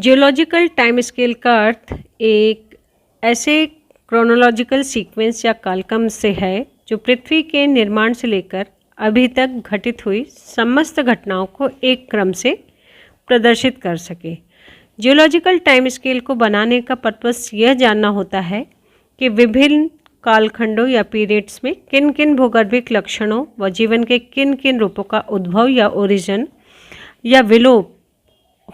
Geological time scale का अर्थ एक ऐसे क्रोनोलॉजिकल सीक्वेंस या कालक्रम से है जो पृथ्वी के निर्माण से लेकर अभी तक घटित हुई समस्त घटनाओं को एक क्रम से प्रदर्शित कर सके। जियोलॉजिकल टाइम स्केल को बनाने का पर्पस यह जानना होता है कि विभिन्न कालखंडों या पीरियड्स में किन किन भूगर्भिक लक्षणों व जीवन के किन किन रूपों का उद्भव या ओरिजिन या विलोप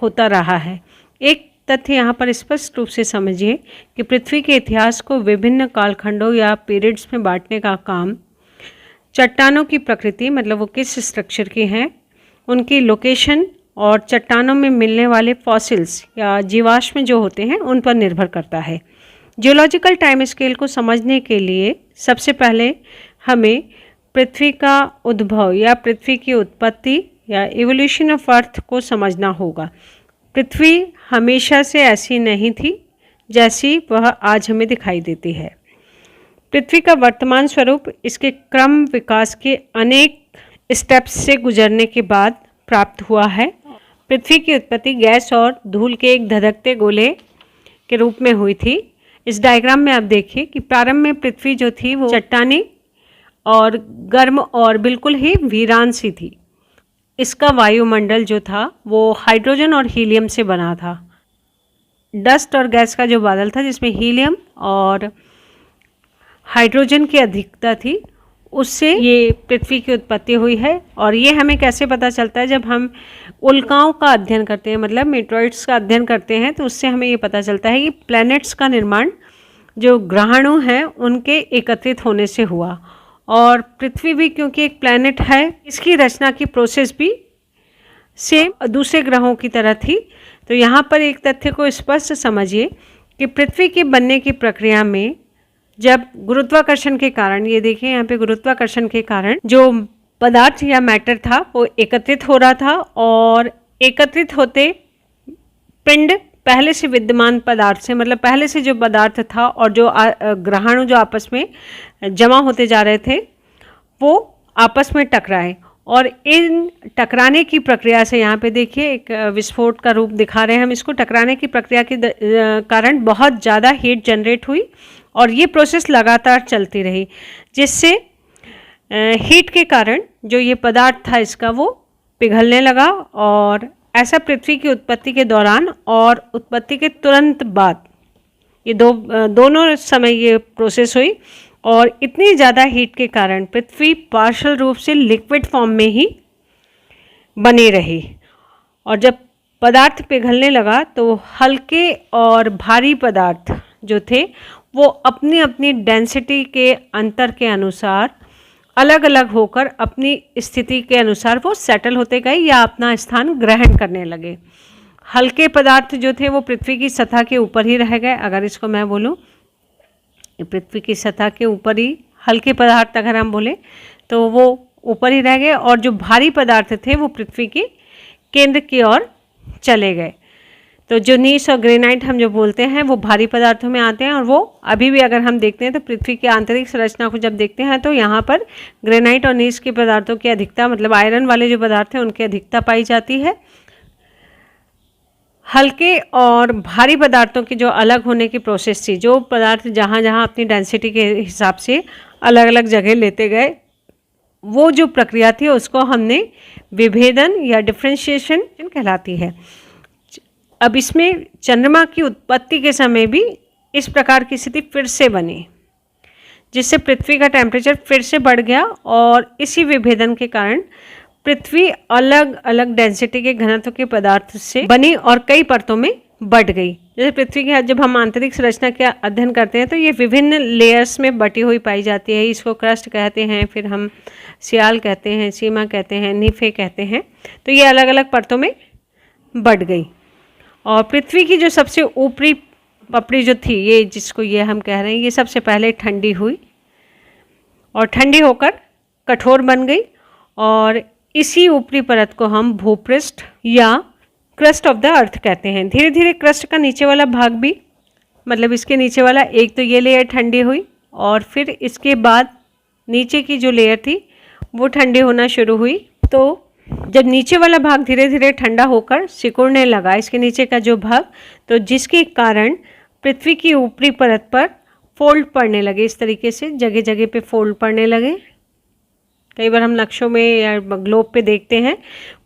होता रहा है। एक तथ्य यहाँ पर स्पष्ट रूप से समझिए कि पृथ्वी के इतिहास को विभिन्न कालखंडों या पीरियड्स में बांटने का काम चट्टानों की प्रकृति, मतलब वो किस स्ट्रक्चर की हैं, उनकी लोकेशन और चट्टानों में मिलने वाले फॉसिल्स या जीवाश्म जो होते हैं उन पर निर्भर करता है। जियोलॉजिकल टाइम स्केल को समझने के लिए सबसे पहले हमें पृथ्वी का उद्भव या पृथ्वी की उत्पत्ति या इवोल्यूशन ऑफ अर्थ को समझना होगा। पृथ्वी हमेशा से ऐसी नहीं थी जैसी वह आज हमें दिखाई देती है। पृथ्वी का वर्तमान स्वरूप इसके क्रम विकास के अनेक स्टेप्स से गुजरने के बाद प्राप्त हुआ है। पृथ्वी की उत्पत्ति गैस और धूल के एक धधकते गोले के रूप में हुई थी। इस डायग्राम में आप देखिए कि प्रारंभ में पृथ्वी जो थी वो चट्टानी और गर्म और बिल्कुल ही वीरान सी थी। इसका वायुमंडल जो था वो हाइड्रोजन और हीलियम से बना था। डस्ट और गैस का जो बादल था जिसमें हीलियम और हाइड्रोजन की अधिकता थी, उससे ये पृथ्वी की उत्पत्ति हुई है। और ये हमें कैसे पता चलता है, जब हम उल्काओं का अध्ययन करते हैं, मतलब मेटेरॉइड्स का अध्ययन करते हैं, तो उससे हमें ये पता चलता है कि प्लैनेट्स का निर्माण जो ग्रहाणु हैं उनके एकत्रित होने से हुआ। और पृथ्वी भी क्योंकि एक प्लैनेट है, इसकी रचना की प्रोसेस भी सेम दूसरे ग्रहों की तरह थी। तो यहाँ पर एक तथ्य को स्पष्ट समझिए कि पृथ्वी के बनने की प्रक्रिया में जब गुरुत्वाकर्षण के कारण, ये देखिए यहाँ पे गुरुत्वाकर्षण के कारण जो पदार्थ या मैटर था वो एकत्रित हो रहा था, और एकत्रित होते पिंड पहले से विद्यमान पदार्थ से, मतलब पहले से जो पदार्थ था और जो ग्रहाणु जो आपस में जमा होते जा रहे थे वो आपस में टकराए। और इन टकराने की प्रक्रिया से, यहाँ पे देखिए एक विस्फोट का रूप दिखा रहे हैं हम इसको, टकराने की प्रक्रिया के कारण बहुत ज़्यादा हीट जनरेट हुई और ये प्रोसेस लगातार चलती रही, जिससे हीट के कारण जो ये पदार्थ था इसका वो पिघलने लगा। और ऐसा पृथ्वी की उत्पत्ति के दौरान और उत्पत्ति के तुरंत बाद ये दोनों समय ये प्रोसेस हुई, और इतनी ज़्यादा हीट के कारण पृथ्वी पार्शियल रूप से लिक्विड फॉर्म में ही बनी रही। और जब पदार्थ पिघलने लगा तो हल्के और भारी पदार्थ जो थे वो अपनी अपनी डेंसिटी के अंतर के अनुसार अलग अलग होकर अपनी स्थिति के अनुसार वो सेटल होते गए या अपना स्थान ग्रहण करने लगे। हल्के पदार्थ जो थे वो पृथ्वी की सतह के ऊपर ही रह गए। अगर इसको मैं बोलूँ, पृथ्वी की सतह के ऊपर ही हल्के पदार्थ अगर हम बोले तो वो ऊपर ही रह गए, और जो भारी पदार्थ थे वो पृथ्वी के केंद्र की ओर चले गए। तो जो नीस और ग्रेनाइट हम जो बोलते हैं वो भारी पदार्थों में आते हैं, और वो अभी भी अगर हम देखते हैं तो पृथ्वी की आंतरिक संरचना को जब देखते हैं तो यहाँ पर ग्रेनाइट और नीस के पदार्थों की अधिकता, मतलब आयरन वाले जो पदार्थ हैं उनकी अधिकता पाई जाती है। हल्के और भारी पदार्थों की जो अलग होने की प्रोसेस थी, जो पदार्थ जहाँ जहाँ अपनी डेंसिटी के हिसाब से अलग अलग जगह लेते गए, वो जो प्रक्रिया थी उसको हमने विभेदन या डिफ्रेंशिएशन कहलाती है। अब इसमें चंद्रमा की उत्पत्ति के समय भी इस प्रकार की स्थिति फिर से बनी, जिससे पृथ्वी का टेम्परेचर फिर से बढ़ गया, और इसी विभेदन के कारण पृथ्वी अलग अलग डेंसिटी के घनत्व के पदार्थ से बनी और कई परतों में बढ़ गई। जैसे पृथ्वी के जब हम आंतरिक संरचना का अध्ययन करते हैं तो ये विभिन्न लेयर्स में बटी हुई पाई जाती है। इसको क्रस्ट कहते हैं, फिर हम सियाल कहते हैं, सीमा कहते हैं, नीफे कहते हैं। तो ये अलग अलग परतों में बढ़ गई, और पृथ्वी की जो सबसे ऊपरी पपड़ी जो थी, ये जिसको ये हम कह रहे हैं, ये सबसे पहले ठंडी हुई और ठंडी होकर कठोर बन गई, और इसी ऊपरी परत को हम भूपृष्ठ या क्रस्ट ऑफ द अर्थ कहते हैं। धीरे धीरे क्रस्ट का नीचे वाला भाग भी, मतलब इसके नीचे वाला, एक तो ये लेयर ठंडी हुई और फिर इसके बाद नीचे की जो लेयर थी वो ठंडी होना शुरू हुई। तो जब नीचे वाला भाग धीरे धीरे ठंडा होकर सिकुड़ने लगा, इसके नीचे का जो भाग, तो जिसके कारण पृथ्वी की ऊपरी परत पर फोल्ड पड़ने लगे, इस तरीके से जगह जगह पे फोल्ड पड़ने लगे। कई बार हम नक्शों में या ग्लोब पे देखते हैं,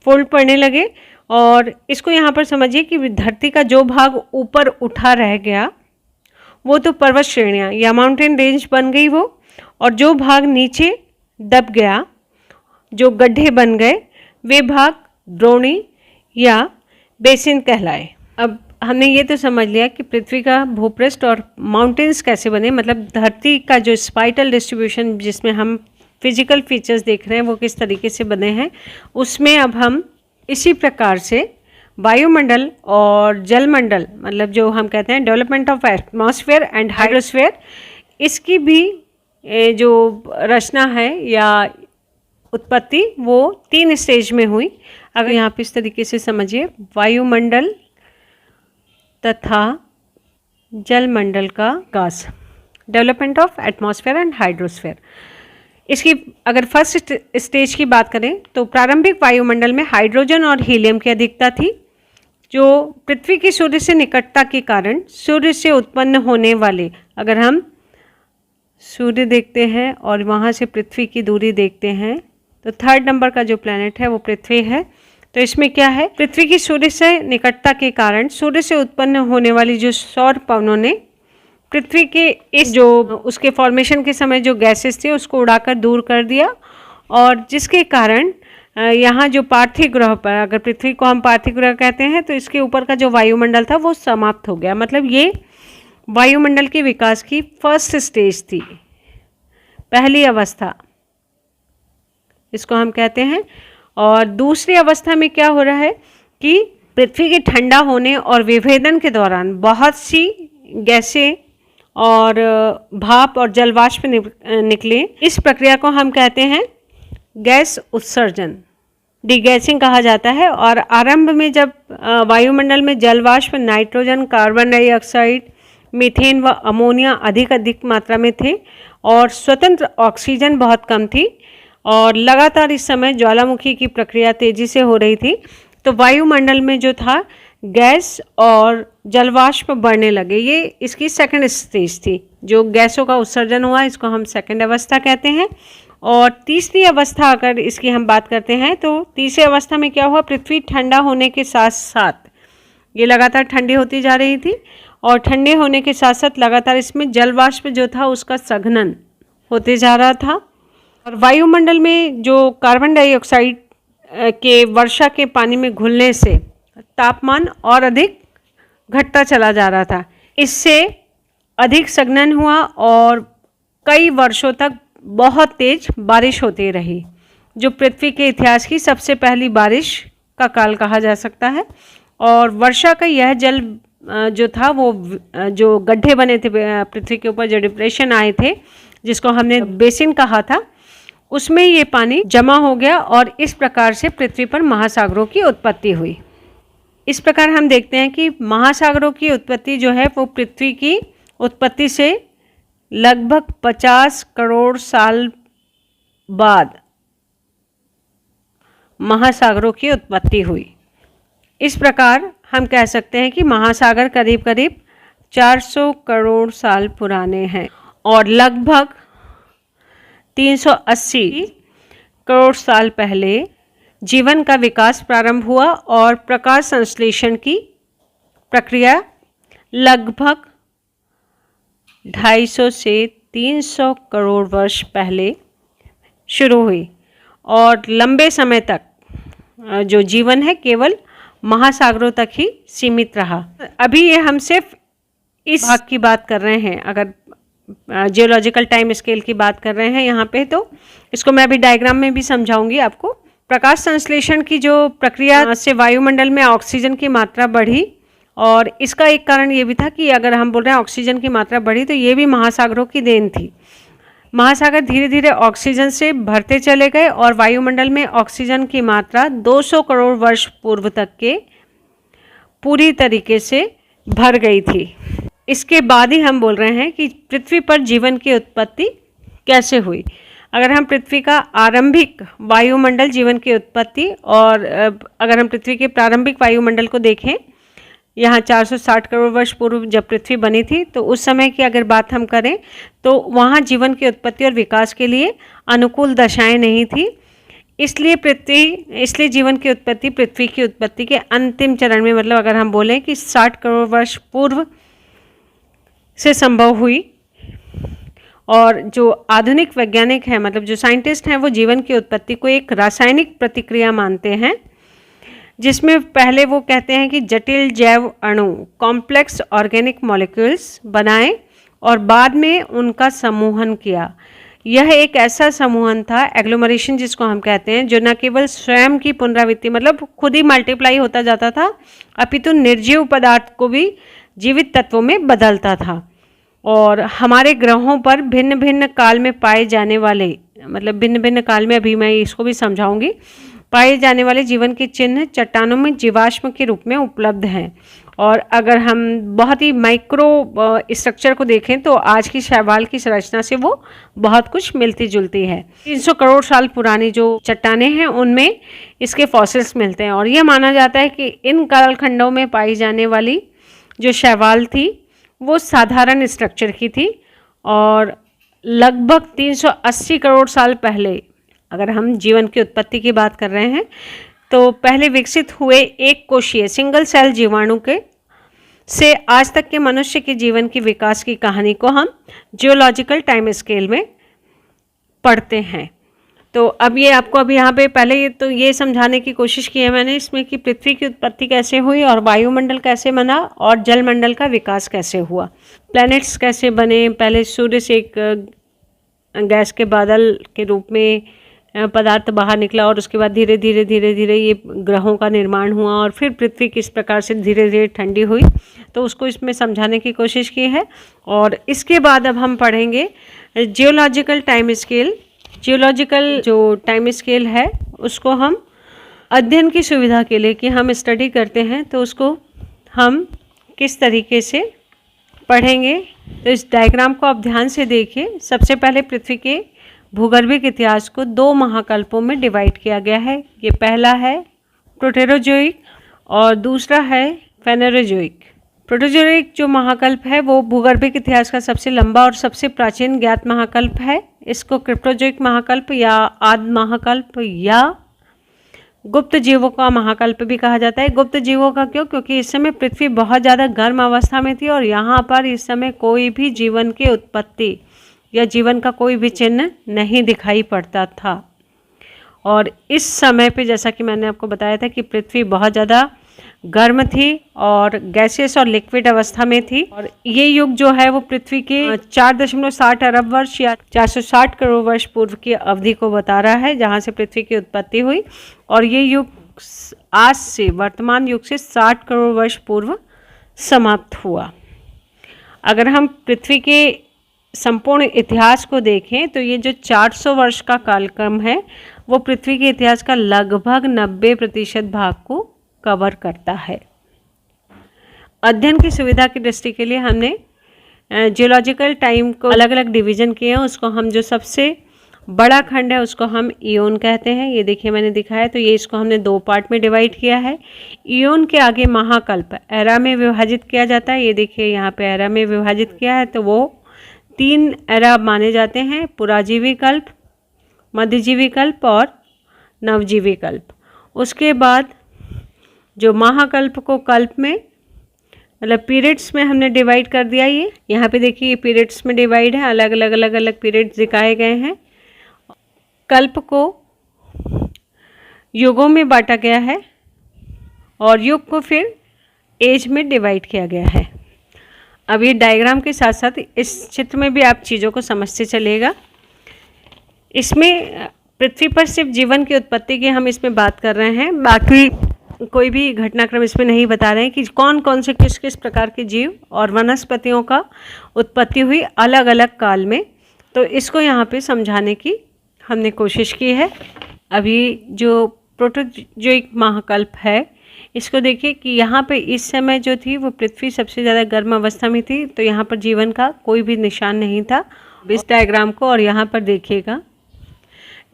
फोल्ड पड़ने लगे। और इसको यहाँ पर समझिए कि धरती का जो भाग ऊपर उठा रह गया वो तो पर्वत श्रेणियाँ या माउंटेन रेंज बन गई वो, और जो भाग नीचे दब गया, जो गड्ढे बन गए, वे भाग द्रोणी या बेसिन कहलाए। अब हमने ये तो समझ लिया कि पृथ्वी का भूपृष्ठ और माउंटेन्स कैसे बने, मतलब धरती का जो स्पाइटल डिस्ट्रीब्यूशन जिसमें हम फिजिकल फीचर्स देख रहे हैं वो किस तरीके से बने हैं, उसमें अब हम इसी प्रकार से वायुमंडल और जलमंडल, मतलब जो हम कहते हैं development of atmosphere and hydrosphere, इसकी भी जो रचना है या उत्पत्ति वो 3 स्टेज में हुई। अगर यहाँ पे इस तरीके से समझिए, वायुमंडल तथा जलमंडल का विकास, development of atmosphere and hydrosphere. इसकी अगर फर्स्ट स्टेज की बात करें तो प्रारंभिक वायुमंडल में हाइड्रोजन और हीलियम की अधिकता थी, जो पृथ्वी की सूर्य से निकटता के कारण सूर्य से उत्पन्न होने वाले, अगर हम सूर्य देखते हैं और वहाँ से पृथ्वी की दूरी देखते हैं तो 3rd नंबर का जो प्लैनेट है वो पृथ्वी है। तो इसमें क्या है, पृथ्वी की सूर्य से निकटता के कारण सूर्य से उत्पन्न होने वाली जो सौर पवनों ने पृथ्वी के इस जो उसके फॉर्मेशन के समय जो गैसेस थे उसको उड़ाकर दूर कर दिया, और जिसके कारण यहाँ जो पार्थिव ग्रह पर, अगर पृथ्वी को हम पार्थिव ग्रह कहते हैं तो इसके ऊपर का जो वायुमंडल था वो समाप्त हो गया। मतलब ये वायुमंडल के विकास की फर्स्ट स्टेज थी, पहली अवस्था इसको हम कहते हैं। और दूसरी अवस्था में क्या हो रहा है कि पृथ्वी के ठंडा होने और विभेदन के दौरान बहुत सी गैसें और भाप और जलवाष्प निकले। इस प्रक्रिया को हम कहते हैं गैस उत्सर्जन, डिगैसिंग कहा जाता है। और आरंभ में जब वायुमंडल में जलवाष्प नाइट्रोजन, कार्बन डाइऑक्साइड, मीथेन व अमोनिया अधिक मात्रा में थे और स्वतंत्र ऑक्सीजन बहुत कम थी, और लगातार इस समय ज्वालामुखी की प्रक्रिया तेजी से हो रही थी, तो वायुमंडल में जो था गैस और जलवाष्प बढ़ने लगे। ये इसकी सेकंड स्टेज थी, जो गैसों का उत्सर्जन हुआ, इसको हम सेकंड अवस्था कहते हैं। और तीसरी अवस्था अगर इसकी हम बात करते हैं तो तीसरी अवस्था में क्या हुआ, पृथ्वी ठंडा होने के साथ साथ ये लगातार ठंडी होती जा रही थी, और ठंडे होने के साथ साथ लगातार इसमें जलवाष्प जो था उसका सघनन होते जा रहा था, और वायुमंडल में जो कार्बन डाइऑक्साइड के वर्षा के पानी में घुलने से तापमान और अधिक घटता चला जा रहा था। इससे अधिक सघनन हुआ और कई वर्षों तक बहुत तेज बारिश होती रही, जो पृथ्वी के इतिहास की सबसे पहली बारिश का काल कहा जा सकता है। और वर्षा का यह जल जो था वो जो गड्ढे बने थे पृथ्वी के ऊपर, जो डिप्रेशन आए थे जिसको हमने बेसिन कहा था, उसमें ये पानी जमा हो गया और इस प्रकार से पृथ्वी पर महासागरों की उत्पत्ति हुई। इस प्रकार हम देखते हैं कि महासागरों की उत्पत्ति जो है वो पृथ्वी की उत्पत्ति से लगभग 50 करोड़ साल बाद महासागरों की उत्पत्ति हुई। इस प्रकार हम कह सकते हैं कि महासागर करीब करीब 400 करोड़ साल पुराने हैं और लगभग 380 करोड़ साल पहले जीवन का विकास प्रारंभ हुआ और प्रकाश संश्लेषण की प्रक्रिया लगभग 250 से 300 करोड़ वर्ष पहले शुरू हुई, और लंबे समय तक जो जीवन है केवल महासागरों तक ही सीमित रहा। अभी ये हम सिर्फ इस भाग की बात कर रहे हैं, अगर जियोलॉजिकल टाइम स्केल की बात कर रहे हैं यहाँ पे, तो इसको मैं अभी डायग्राम में भी समझाऊंगी आपको। प्रकाश संश्लेषण की जो प्रक्रिया से वायुमंडल में ऑक्सीजन की मात्रा बढ़ी, और इसका एक कारण ये भी था कि अगर हम बोल रहे हैं ऑक्सीजन की मात्रा बढ़ी तो ये भी महासागरों की देन थी। महासागर धीरे धीरे ऑक्सीजन से भरते चले गए और वायुमंडल में ऑक्सीजन की मात्रा 200 करोड़ वर्ष पूर्व तक के पूरी तरीके से भर गई थी। इसके बाद ही हम बोल रहे हैं कि पृथ्वी पर जीवन की उत्पत्ति कैसे हुई। अगर हम पृथ्वी का आरंभिक वायुमंडल जीवन की उत्पत्ति और अगर हम पृथ्वी के प्रारंभिक वायुमंडल को देखें, यहाँ 460 करोड़ वर्ष पूर्व जब पृथ्वी बनी थी, तो उस समय की अगर बात हम करें तो वहाँ जीवन की उत्पत्ति और विकास के लिए अनुकूल दशाएं नहीं थी। इसलिए जीवन की उत्पत्ति पृथ्वी की उत्पत्ति के अंतिम चरण में, मतलब अगर हम बोलें कि 60 करोड़ वर्ष पूर्व से संभव हुई। और जो आधुनिक वैज्ञानिक हैं, मतलब जो साइंटिस्ट हैं, वो जीवन की उत्पत्ति को एक रासायनिक प्रतिक्रिया मानते हैं, जिसमें पहले वो कहते हैं कि जटिल जैव अणु कॉम्प्लेक्स ऑर्गेनिक मॉलिक्यूल्स बनाए और बाद में उनका समूहन किया। यह एक ऐसा समूहन था, एग्लोमरेशन जिसको हम कहते हैं, जो न केवल स्वयं की पुनरावृत्ति, मतलब खुद ही मल्टीप्लाई होता जाता था, अपितु निर्जीव पदार्थ को भी जीवित तत्वों में बदलता था। और हमारे ग्रहों पर भिन्न भिन्न काल में पाए जाने वाले, मतलब भिन्न भिन्न काल में, अभी मैं इसको भी समझाऊंगी, पाए जाने वाले जीवन के चिन्ह चट्टानों में जीवाश्म के रूप में उपलब्ध हैं। और अगर हम बहुत ही माइक्रो स्ट्रक्चर को देखें तो आज की शैवाल की संरचना से वो बहुत कुछ मिलती जुलती है। 300 करोड़ साल पुरानी जो चट्टानें हैं उनमें इसके फॉसिल्स मिलते हैं और यह माना जाता है कि इन कालखंडों में पाई जाने वाली जो शैवाल थी वो साधारण स्ट्रक्चर की थी और लगभग 380 करोड़ साल पहले, अगर हम जीवन की उत्पत्ति की बात कर रहे हैं, तो पहले विकसित हुए एक कोशीय सिंगल सेल जीवाणु के से आज तक के मनुष्य के जीवन की विकास की कहानी को हम जियोलॉजिकल टाइम स्केल में पढ़ते हैं। तो अब ये आपको अभी यहाँ पे पहले ये समझाने की कोशिश की है मैंने इसमें कि पृथ्वी की उत्पत्ति कैसे हुई और वायुमंडल कैसे बना और जलमंडल का विकास कैसे हुआ, प्लैनेट्स कैसे बने, पहले सूर्य से एक गैस के बादल के रूप में पदार्थ बाहर निकला और उसके बाद धीरे धीरे ये ग्रहों का निर्माण हुआ और फिर पृथ्वी किस प्रकार से धीरे धीरे ठंडी हुई, तो उसको इसमें समझाने की कोशिश की है। और इसके बाद अब हम पढ़ेंगे जियोलॉजिकल टाइम स्केल। जियोलॉजिकल जो टाइम स्केल है उसको हम अध्ययन की सुविधा के लिए कि हम स्टडी करते हैं तो उसको हम किस तरीके से पढ़ेंगे, तो इस डायग्राम को आप ध्यान से देखिए। सबसे पहले पृथ्वी के भूगर्भिक इतिहास को 2 महाकल्पों में डिवाइड किया गया है। ये पहला है प्रोटेरोजोइक और दूसरा है फेनेरोजोइक। प्रोटेरोजोइक जो महाकल्प है वो भूगर्भिक इतिहास का सबसे लंबा और सबसे प्राचीन ज्ञात महाकल्प है। इसको क्रिप्टोजोइक महाकल्प या आदि महाकल्प या गुप्त जीवों का महाकल्प भी कहा जाता है। गुप्त जीवों का क्यों? क्योंकि इस समय पृथ्वी बहुत ज़्यादा गर्म अवस्था में थी और यहाँ पर इस समय कोई भी जीवन की उत्पत्ति या जीवन का कोई भी चिन्ह नहीं दिखाई पड़ता था। और इस समय पे जैसा कि मैंने आपको बताया था कि पृथ्वी बहुत ज़्यादा गर्म थी और गैसियस और लिक्विड अवस्था में थी। और ये युग जो है वो पृथ्वी के 4.60 अरब वर्ष या 460 करोड़ वर्ष पूर्व की अवधि को बता रहा है, जहाँ से पृथ्वी की उत्पत्ति हुई। और ये युग आज से, वर्तमान युग से 60 करोड़ वर्ष पूर्व समाप्त हुआ। अगर हम पृथ्वी के संपूर्ण इतिहास को देखें तो ये जो 400 वर्ष का कालक्रम है वो पृथ्वी के इतिहास का लगभग 90% भाग को कवर करता है। अध्ययन की सुविधा की दृष्टि के लिए हमने जियोलॉजिकल टाइम को अलग अलग डिवीजन किए हैं। उसको हम जो सबसे बड़ा खंड है उसको हम ईओन कहते हैं। ये देखिए मैंने दिखाया, तो ये इसको हमने 2 पार्ट में डिवाइड किया है। ईओन के आगे महाकल्प एरा में विभाजित किया जाता है। ये देखिए यहाँ पे एरा में विभाजित किया है, तो वो 3 एरा माने जाते हैं, पुराजीवी कल्प, मध्यजीवी कल्प और नवजीवी कल्प। उसके बाद जो महाकल्प को कल्प में, मतलब पीरियड्स में हमने डिवाइड कर दिया। ये यहाँ पे देखिए ये पीरियड्स में डिवाइड है, अलग अलग पीरियड्स दिखाए गए हैं। कल्प को युगों में बांटा गया है और युग को फिर एज में डिवाइड किया गया है। अब ये डायग्राम के साथ साथ इस चित्र में भी आप चीज़ों को समझते चलिएगा। इसमें पृथ्वी पर सिर्फ जीवन की उत्पत्ति की हम इसमें बात कर रहे हैं, बाकी कोई भी घटनाक्रम इसमें नहीं बता रहे हैं कि कौन कौन से किस किस प्रकार के जीव और वनस्पतियों का उत्पत्ति हुई अलग अलग काल में। तो इसको यहाँ पे समझाने की हमने कोशिश की है। अभी जो प्रोटोजोइक महाकल्प है इसको देखिए कि यहाँ पे इस समय जो थी वो पृथ्वी सबसे ज़्यादा गर्म अवस्था में थी, तो यहाँ पर जीवन का कोई भी निशान नहीं था। इस डायग्राम को और यहाँ पर देखिएगा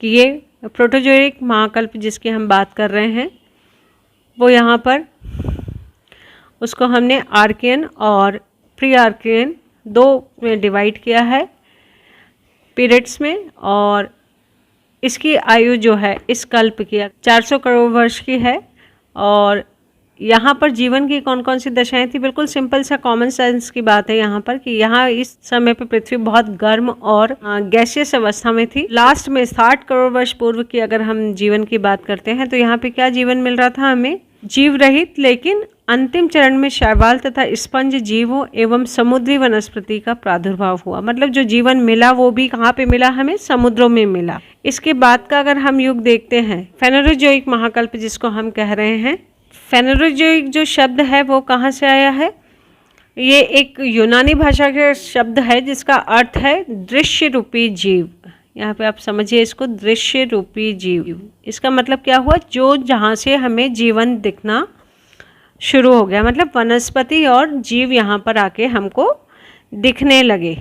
कि ये प्रोटोजोइक महाकल्प जिसकी हम बात कर रहे हैं वो यहाँ पर उसको हमने आर्कियन और प्री आर्कियन दो में डिवाइड किया है पीरियड्स में, और इसकी आयु जो है इस कल्प की 400 करोड़ वर्ष की है। और यहाँ पर जीवन की कौन कौन सी दशाएं थी, बिल्कुल सिंपल सा कॉमन सेंस की बात है यहाँ पर कि यहाँ इस समय पे पृथ्वी बहुत गर्म और गैसियस अवस्था में थी। लास्ट में 60 करोड़ वर्ष पूर्व की अगर हम जीवन की बात करते हैं तो यहाँ पे क्या जीवन मिल रहा था हमें, जीव रहित लेकिन अंतिम चरण में शैवाल तथा स्पंज जीवों एवं समुद्री वनस्पति का प्रादुर्भाव हुआ। मतलब जो जीवन मिला वो भी कहाँ पे मिला, हमें समुद्रों में मिला। इसके बाद का अगर हम युग देखते हैं फेनोरोजोइक महाकल्प जिसको हम कह रहे हैं, फेनोरोजोइक जो शब्द है वो कहाँ से आया है, ये एक यूनानी भाषा का शब्द है जिसका अर्थ है दृश्य रूपी जीव। यहाँ पे आप समझिए इसको, दृश्य रूपी जीव। इसका मतलब क्या हुआ, जो जहाँ से हमें जीवन दिखना शुरू हो गया, मतलब वनस्पति और जीव यहाँ पर आके हमको दिखने लगे,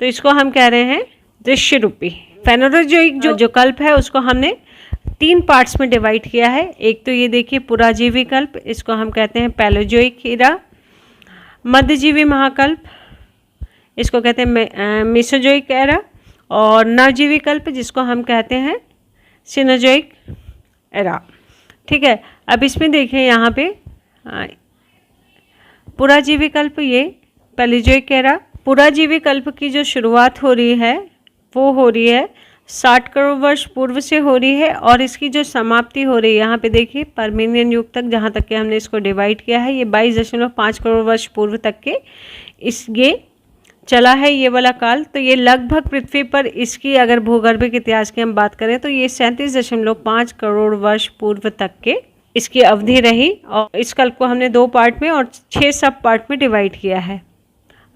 तो इसको हम कह रहे हैं दृश्य रूपी। फेनोरोजोइक जो कल्प है उसको हमने 3 पार्ट्स में डिवाइड किया है। एक तो ये देखिए पुराजीवी कल्प, इसको हम कहते हैं पैलोजोइक ईरा। मध्यजीवी महाकल्प इसको कहते हैं मेसोजोइक एरा। और नवजीवी कल्प जिसको हम कहते हैं सिनोजोइक एरा। ठीक है, अब इसमें देखें यहाँ पे पुराजीवी कल्प, ये पैलोजोइक एरा। पुराजीवी कल्प की जो शुरुआत हो रही है वो हो रही है 60 करोड़ वर्ष पूर्व से हो रही है, और इसकी जो समाप्ति हो रही है यहाँ पे देखिए परमिनियन युग तक, जहाँ तक के हमने इसको डिवाइड किया है, ये 22.5 करोड़ वर्ष पूर्व तक के ये चला है ये वाला काल। तो ये लगभग पृथ्वी पर इसकी अगर भूगर्भिक इतिहास की हम बात करें तो ये 37.5 करोड़ वर्ष पूर्व तक के इसकी अवधि रही। और इस कल्प को हमने 2 पार्ट में और 6 सब पार्ट में डिवाइड किया है।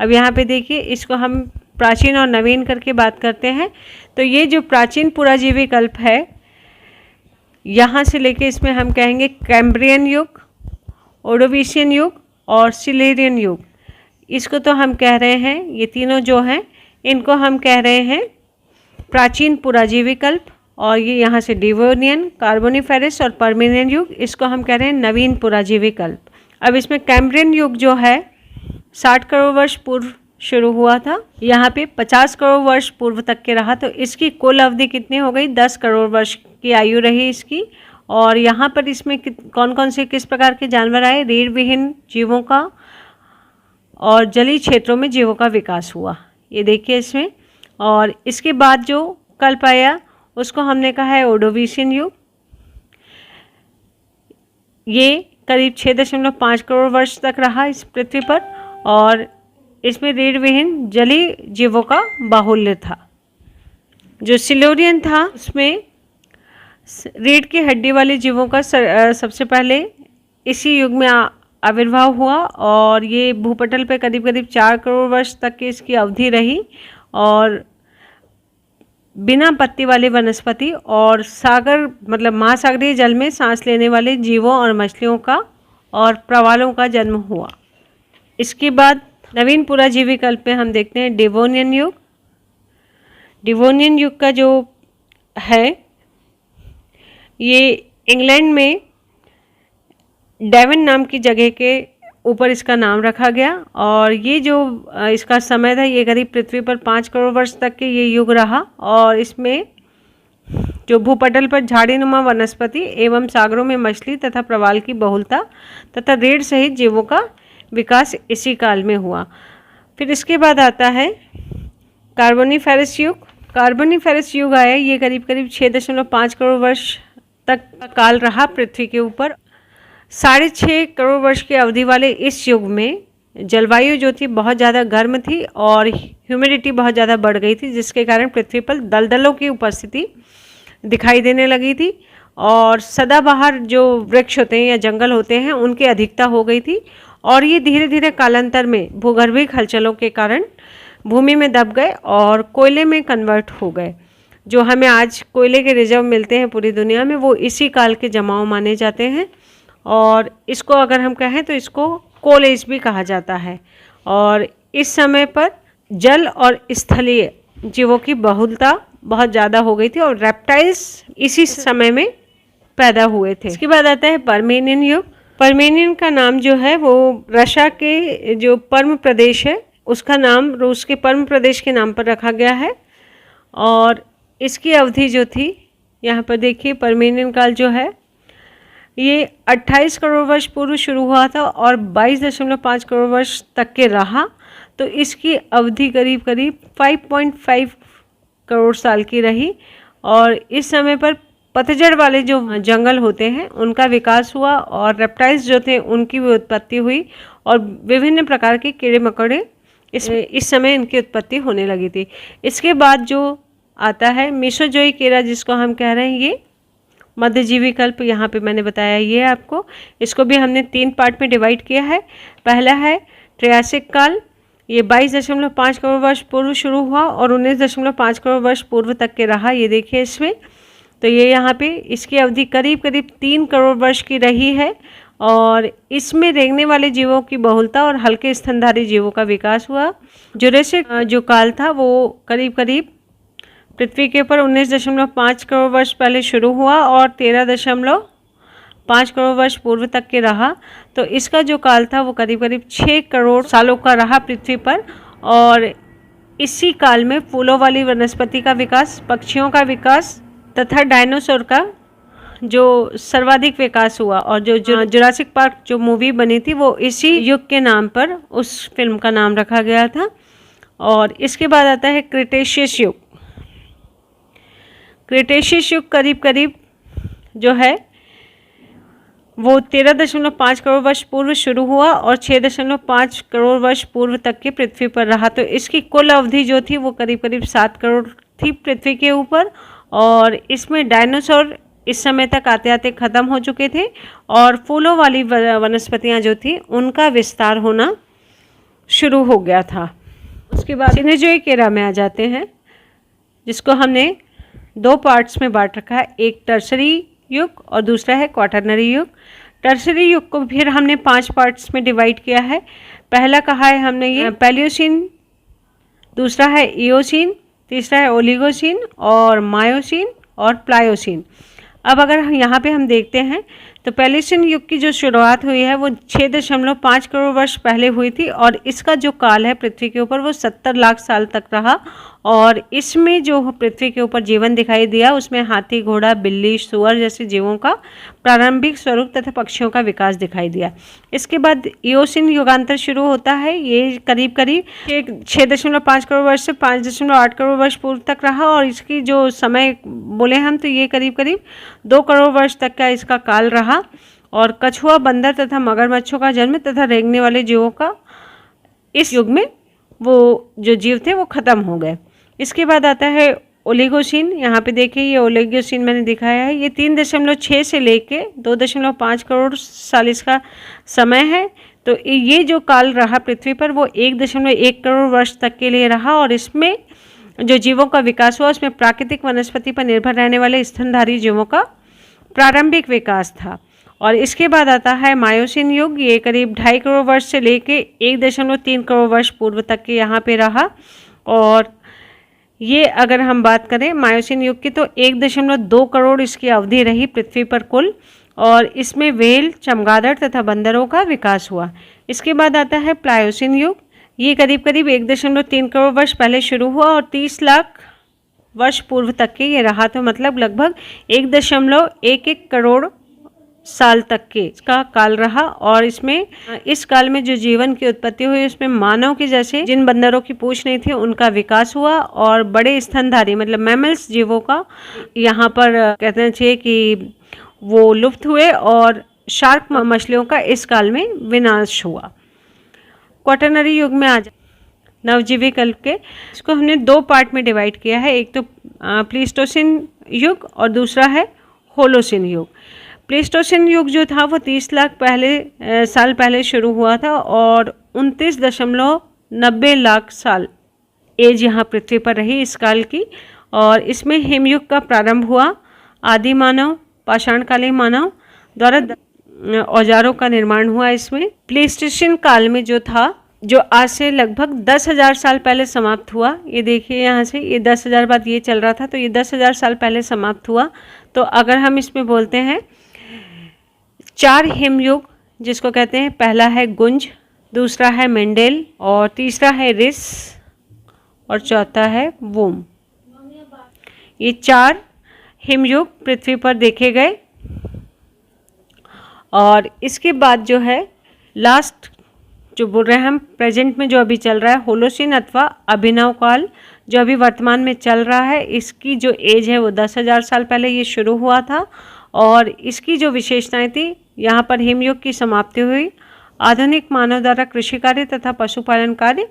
अब यहाँ पे देखिए इसको हम प्राचीन और नवीन करके बात करते हैं। तो ये जो प्राचीन पुराजीवी कल्प है, यहाँ से लेके इसमें हम कहेंगे कैम्ब्रियन युग, ओडोविशियन युग और सिलेरियन युग। इसको तो हम कह रहे हैं, ये तीनों जो हैं इनको हम कह रहे हैं प्राचीन पुराजीवी कल्प। और ये यहाँ से डिवोनियन, कार्बोनिफेरस और परमिनियन युग, इसको हम कह रहे हैं नवीन पुराजीवी कल्प। अब इसमें कैम्ब्रियन युग जो है 60 करोड़ वर्ष पूर्व शुरू हुआ था, यहाँ पे 50 करोड़ वर्ष पूर्व तक के रहा। तो इसकी कुल अवधि कितनी हो गई, 10 करोड़ वर्ष की आयु रही इसकी। और यहाँ पर इसमें कौन कौन से किस प्रकार के जानवर आए, रीढ़ विहीन जीवों का और जलीय क्षेत्रों में जीवों का विकास हुआ, ये देखिए इसमें। और इसके बाद जो कल्प आया उसको हमने कहा है ओडोविशियन युग। ये करीब 6.5 करोड़ वर्ष तक रहा इस पृथ्वी पर, और इसमें रीढ़ विहीन जलीय जीवों का बाहुल्य था। जो सिल्यूरियन था उसमें रीढ़ की हड्डी वाले जीवों का सबसे पहले इसी युग में आविर्भाव हुआ, और ये भूपटल पे करीब करीब 4 करोड़ वर्ष तक की इसकी अवधि रही। और बिना पत्ती वाली वनस्पति और सागर मतलब महासागरीय जल में सांस लेने वाले जीवों और मछलियों का और प्रवालों का जन्म हुआ। इसके बाद नवीन पुराजीवी कल्प में हम देखते हैं डिवोनियन युग। डिवोनियन युग का जो है ये इंग्लैंड में डेवन नाम की जगह के ऊपर इसका नाम रखा गया, और ये जो इसका समय था ये करीब पृथ्वी पर 5 करोड़ वर्ष तक के ये युग रहा। और इसमें जो भूपटल पर झाड़ीनुमा वनस्पति एवं सागरों में मछली तथा प्रवाल की बहुलता तथा रीढ़ सहित जीवों का विकास इसी काल में हुआ। फिर इसके बाद आता है कार्बोनिफेरस युग। कार्बोनिफेरस युग आया, ये करीब करीब 6.5 करोड़ वर्ष तक का काल रहा पृथ्वी के ऊपर। 6.5 करोड़ वर्ष की अवधि वाले इस युग में जलवायु जो थी बहुत ज़्यादा गर्म थी और ह्यूमिडिटी बहुत ज़्यादा बढ़ गई थी, जिसके कारण पृथ्वी पर दलदलों की उपस्थिति दिखाई देने लगी थी, और सदाबहार जो वृक्ष होते हैं या जंगल होते हैं उनकी अधिकता हो गई थी। और ये धीरे धीरे कालांतर में भूगर्भिक हलचलों के कारण भूमि में दब गए और कोयले में कन्वर्ट हो गए। जो हमें आज कोयले के रिजर्व मिलते हैं पूरी दुनिया में, वो इसी काल के जमाव माने जाते हैं। और इसको अगर हम कहें तो इसको कोल एज भी कहा जाता है। और इस समय पर जल और स्थलीय जीवों की बहुलता बहुत ज़्यादा हो गई थी और रेप्टाइल्स इसी समय में पैदा हुए थे। इसके बाद आता है पर्मेनियन युग। पर्मेनियन का नाम जो है वो रशिया के जो पर्म प्रदेश है उसका नाम रूस के पर्म प्रदेश के नाम पर रखा गया है। और इसकी अवधि जो थी, यहाँ पर देखिए पर्मेनियन काल जो है ये 28 करोड़ वर्ष पूर्व शुरू हुआ था और 22.5 करोड़ वर्ष तक के रहा। तो इसकी अवधि करीब करीब 5.5 करोड़ साल की रही। और इस समय पर पतझड़ वाले जो जंगल होते हैं उनका विकास हुआ और रेप्टाइल्स जो थे उनकी भी उत्पत्ति हुई और विभिन्न प्रकार के कीड़े मकोड़े इस समय इनकी उत्पत्ति होने लगी थी। इसके बाद जो आता है मेसोजोइक एरा, जिसको हम कह रहे हैं, ये मध्यजीवी कल्प यहाँ पे मैंने बताया ये आपको। इसको भी हमने 3 पार्ट में डिवाइड किया है। पहला है ट्रियासिक काल, ये 22.5 करोड़ वर्ष पूर्व शुरू हुआ और 19.5 करोड़ वर्ष पूर्व तक के रहा। ये देखिए इसमें, तो ये यहाँ पे इसकी अवधि करीब करीब 3 करोड़ वर्ष की रही है और इसमें रेंगने वाले जीवों की बहुलता और हल्के स्तनधारी जीवों का विकास हुआ। जुरासिक जो काल था वो करीब करीब पृथ्वी के ऊपर 19.5 करोड़ वर्ष पहले शुरू हुआ और 13.5 करोड़ वर्ष पूर्व तक के रहा। तो इसका जो काल था वो करीब करीब 6 करोड़ सालों का रहा पृथ्वी पर। और इसी काल में फूलों वाली वनस्पति का विकास, पक्षियों का विकास तथा डायनासोर का जो सर्वाधिक विकास हुआ। और जो जुरासिक पार्क जो मूवी बनी थी वो इसी युग के नाम पर उस फिल्म का नाम रखा गया था। और इसके बाद आता है क्रिटेशियस युग। क्रिटेशियस युग करीब करीब जो है वो 13.5 करोड़ वर्ष पूर्व शुरू हुआ और 6.5 करोड़ वर्ष पूर्व तक के पृथ्वी पर रहा। तो इसकी कुल अवधि जो थी वो करीब करीब 7 करोड़ थी पृथ्वी के ऊपर। और इसमें डायनासोर इस समय तक आते आते ख़त्म हो चुके थे और फूलों वाली वनस्पतियां जो थी उनका विस्तार होना शुरू हो गया था। उसके बाद सिनेजोइक एरा में आ जाते हैं, जिसको हमने 2 पार्ट्स में बांट रखा है, एक टर्सरी युग और दूसरा है क्वाटरनरी युग। टर्सरी युग को फिर हमने 5 पार्ट्स में डिवाइड किया है। पहला कहा है हमने ये पैलियोसिन, दूसरा है इयोसिन, तीसरा है ओलिगोसिन और मायोसिन और प्लायोसिन। अब अगर यहाँ पे हम देखते हैं तो पैलियोसिन युग की जो शुरुआत हुई है वो 6.5 करोड़ वर्ष पहले हुई थी और इसका जो काल है पृथ्वी के ऊपर वो 70 लाख साल तक रहा। और इसमें जो पृथ्वी के ऊपर जीवन दिखाई दिया उसमें हाथी, घोड़ा, बिल्ली, सुअर जैसे जीवों का प्रारंभिक स्वरूप तथा पक्षियों का विकास दिखाई दिया। इसके बाद इयोसिन युगांतर शुरू होता है। ये करीब करीब 6.5 करोड़ वर्ष से 5.8 करोड़ वर्ष पूर्व तक रहा और इसकी जो समय बोले हम तो ये करीब करीब 2 करोड़ वर्ष तक का इसका काल रहा। और कछुआ, बंदर तथा मगरमच्छों का जन्म तथा रेंगने वाले जीवों का इस युग में वो जो जीव थे वो खत्म हो गए। इसके बाद आता है ओलिगोसिन। यहाँ पे देखिए ये ओलिगोसिन मैंने दिखाया है। ये 3.6 से लेके 2.5 करोड़ साल इसका समय है। तो ये जो काल रहा पृथ्वी पर वो 1.1 करोड़ वर्ष तक के लिए रहा और इसमें जो जीवों का विकास हुआ उसमें प्राकृतिक वनस्पति पर निर्भर रहने वाले स्तनधारी जीवों का प्रारंभिक विकास था। और इसके बाद आता है मायोसिन युग। ये करीब 2.5 करोड़ वर्ष से लेके 1.3 करोड़ वर्ष पूर्व तक के यहाँ पे रहा। और ये अगर हम बात करें मायोसिन युग की तो 1.2 करोड़ इसकी अवधि रही पृथ्वी पर कुल। और इसमें व्हेल, चमगादड़ तथा बंदरों का विकास हुआ। इसके बाद आता है प्लायोसिन युग। ये करीब करीब 1.3 करोड़ वर्ष पहले शुरू हुआ और 30 लाख वर्ष पूर्व तक के ये रहा। तो मतलब लगभग 1.11 करोड़ साल तक के इसका काल रहा। और इसमें इस काल में जो जीवन की उत्पत्ति हुई उसमें मानव के जैसे जिन बंदरों की पूंछ नहीं थी उनका विकास हुआ और बड़े स्तनधारी मतलब मैमल्स जीवों का यहाँ पर कहते चाहिए कि वो लुप्त हुए और शार्क मछलियों का इस काल में विनाश हुआ। क्वाटरनरी युग में आ जाए नवजीवी कल्प के, इसको हमने 2 पार्ट में डिवाइड किया है। एक तो प्लीस्टोसिन युग और दूसरा है होलोसिन युग। प्लीस्टोसिन युग जो था वो 30 लाख साल पहले शुरू हुआ था और 29.90 लाख साल एज यहाँ पृथ्वी पर रही इस काल की। और इसमें हिमयुग का प्रारंभ हुआ। आदि मानव, पाषाणकालीन मानव द्वारा औजारों का निर्माण हुआ। इसमें प्लेस्टोसिन काल में जो था जो आज से लगभग 10,000 साल पहले समाप्त हुआ। ये देखिए यहाँ से, ये 10,000 बाद ये चल रहा था, तो ये 10,000 साल पहले समाप्त हुआ। तो अगर हम इसमें बोलते हैं 4 हिमयुग, जिसको कहते हैं, पहला है गुंज, दूसरा है मेंडेल, और तीसरा है रिस, और चौथा है वूम। ये 4 हिमयुग पृथ्वी पर देखे गए। और इसके बाद जो है लास्ट जो बोल रहे हैं हम, प्रेजेंट में जो अभी चल रहा है होलोसीन अथवा अभिनव काल, जो अभी वर्तमान में चल रहा है, इसकी जो एज है वो 10,000 साल पहले ये शुरू हुआ था। और इसकी जो विशेषताएं थी, यहाँ पर हिमयुग की समाप्ति हुई, आधुनिक मानव द्वारा कृषि कार्य तथा पशुपालन कार्य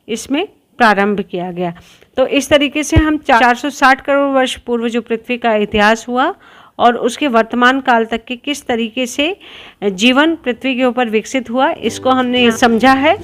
इसमें प्रारंभ किया गया। तो इस तरीके से हम 460 करोड़ वर्ष पूर्व जो पृथ्वी का इतिहास हुआ और उसके वर्तमान काल तक के किस तरीके से जीवन पृथ्वी के ऊपर विकसित हुआ, इसको हमने समझा है।